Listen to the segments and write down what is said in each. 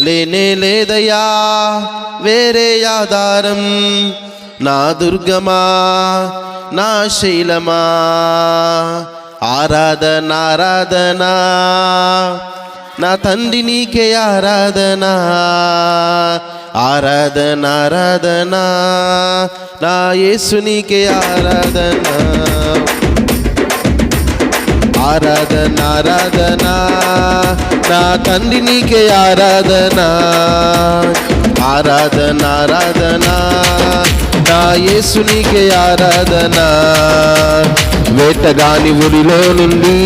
లేనే లేదయా వేరే ఆధారం, నా దుర్గమా నా శైలమా. ఆరాధన ఆరాధన నా తండ్రి నీకే ఆరాధన, ఆరాధన ఆరాధన నా యేసు నీకే ఆరాధన. ఆరాధన ఆరాధన నా తండ్రి నీకే ఆరాధన, ఆరాధన ఆరాధన నా యేసు నీకే ఆరాధన. వేటగాని ఊరిలో నుండి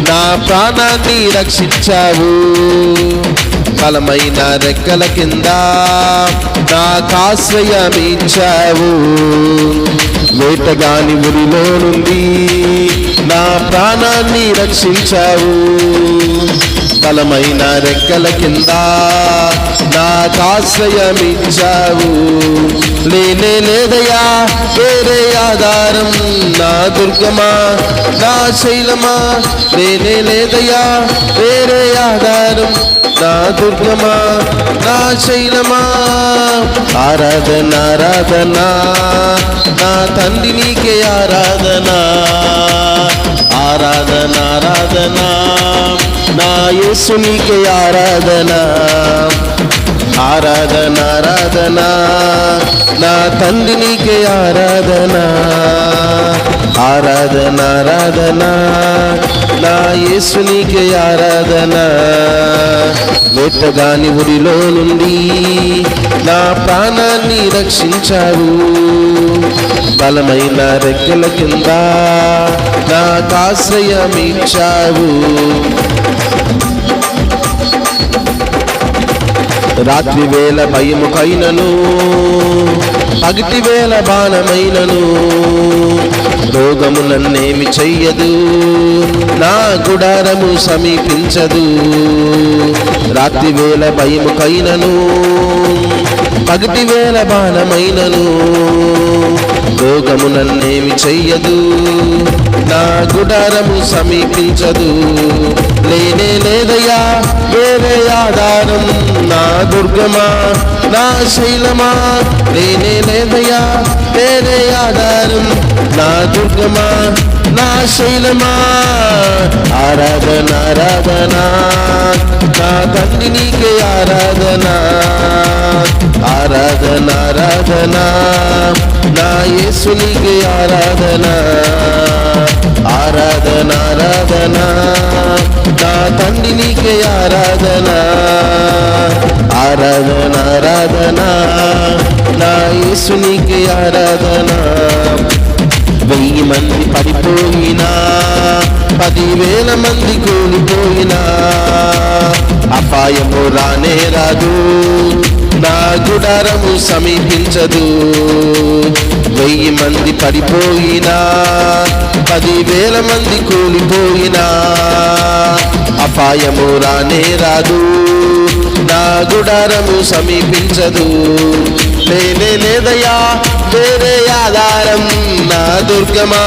నా ప్రాణాన్ని రక్షించావు, బలమైన రెక్కల కింద నాకాశ్రయమిచ్చావు. వేటగాని ఊరిలో నుండి నా ప్రాణాన్ని రక్షించావు, బలమైన రెక్కల కింద నాకాశ్రయమిచ్చావు. లేనే లేదయా వేరే ఆధారం, నా దుర్గమా నా శైలమా. లేనే లేదయా వేరే ఆధారం, నా దుర్గమా నా శైలమా. ఆరాధన ఆరాధన నా తండ్రి నీకే ఆరాధన, ఆరాధన ఆరాధన నా యేసు నీకే ఆరాధన. ఆరాధన ఆరాధన నా తండ్రి నీకే ఆరాధన, ఆరాధన ఆరాధన నా యేసు నీకే ఆరాధన. వేటగాని ఊరిలో నుండి నా ప్రాణాన్ని రక్షించావు, బలమైన రెక్కల కింద నాకాశ్రయమిచ్చావు. రాత్రి వేళ భయముకైనను, పగటి వేళ బాణమైనను, రోగము నన్నేమి చెయ్యదు, నా గుడారము సమీపించదు. రాత్రి వేళ భయముకైనను, పగటి వేళ బాణమైనను, రోగము నన్నేమి చెయ్యదు, నా గుడారము సమీపించదు. లేనే లేదయా వేరే ఆధారం, నా దుర్గమా నా శైలమా. లేనే లేదయా వేరే ఆధారం, నా దుర్గమా నా శైలమా. ఆరాధన ఆరాధన నా తండ్రి నీకే ఆరాధన, ఆరాధన ఆరాధన నా యేసు నీకే ఆరాధన. ఆరాధన ఆరాధన నా తండ్రి నీకే ఆరాధన, ఆరాధన ఆరాధన నా యేసు నీకే ఆరాధన. 1000 మంది పడిపోయినా, 10,000 మంది కూలిపోయినా, అపాయము రానే రాదు, నా గుడారము సమీపించదు. 1000 మంది పడిపోయినా, 10,000 మంది కూలిపోయినా, అపాయము రానే రాదు, నా గుడారము సమీపించదు. లేనే లేదయా వేరే ఆధారం, నా దుర్గమా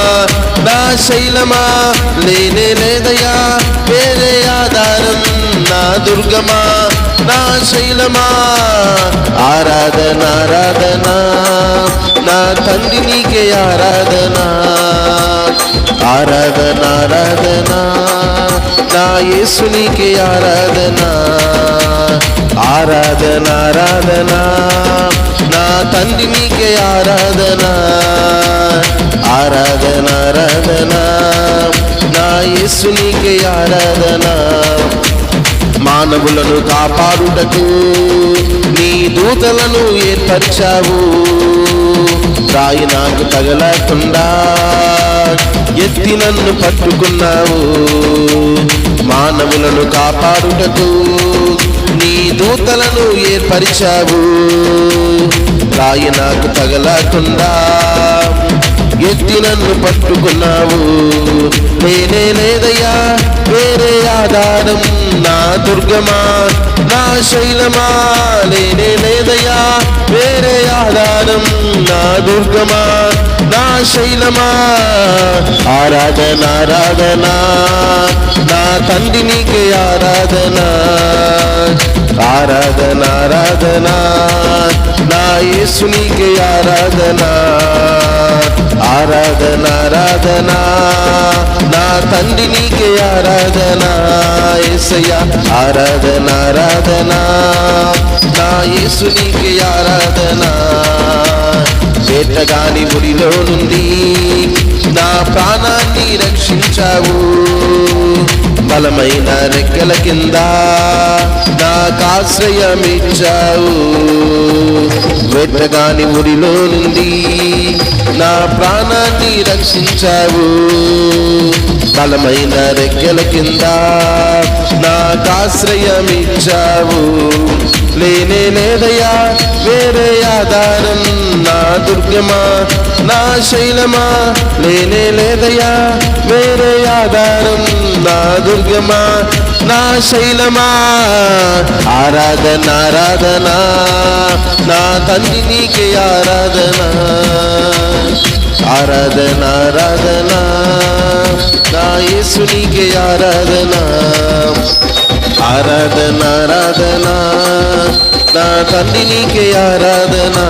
నా శైలమా. లేనే లేదయా వేరే ఆధారం, నా దుర్గమా నా శైలమా. ఆరాధన ఆరాధన నా తండ్రి నీకే ఆరాధన, ఆరాధన ఆరాధన నా యేసు నీకే ఆరాధన. ఆరాధన ఆరాధన నా తండ్రి నీకే ఆరాధన, ఆరాధన ఆరాధన నా యేసు నీకే ఆరాధన. మానవులను కాపాడుటకు నీ దూతలను ఏర్పరిచావు, రాయి నాకు తగలకుండా ఎత్తి నన్ను పట్టుకున్నావు. మానవులను కాపాడుటకు నీ దూతలను ఏర్పరిచావు, రాయి నాకు తగలకుండా ఎత్తి నన్ను పట్టుకున్నావు. లేనే లేదయ్యా వేరే ఆధారం, నా దుర్గమా నా శైలమా. లేనే లేదయ్యా వేరే ఆధారం, నా దుర్గమా నా శైలమా. ఆరాధన ఆరాధన నా తండ్రి నీకే ఆరాధన. ఆరాధనా, నా యేసు నీకే ఆరాధనా, ఆరాధనా ఆరాధనా, నా తండ్రి నీకే ఆరాధనా, యేసయ్యా ఆరాధనా ఆరాధనా, నా యేసు నీకే ఆరాధనా. వేటగాని ఉరిలో నుండి నా ప్రాణాన్ని రక్షించావు, బలమైన రెక్కల కింద నాకాశ్రయమిచ్చావు. వేటగాని ఉరిలో నుండి నా ప్రాణాన్ని రక్షించావు, బలమైన రెక్కల కింద నాకాశ్రయమిచ్చావు. లేనే లేదయా వేరే ఆధారం, నా దుర్గమా నా శైలమా, లేనే లేదయా వేరే ఆధారం, నా దుర్గమా నా శైలమా. ఆరాధన ఆరాధనా, నా తండ్రి నీకే ఆరాధనా, ఆరాధన ఆరాధనా, నా యేసు నీకే ఆరాధనా, ఆరాధన ఆరాధనా, నా తండ్రి నీకే ఆరాధనా.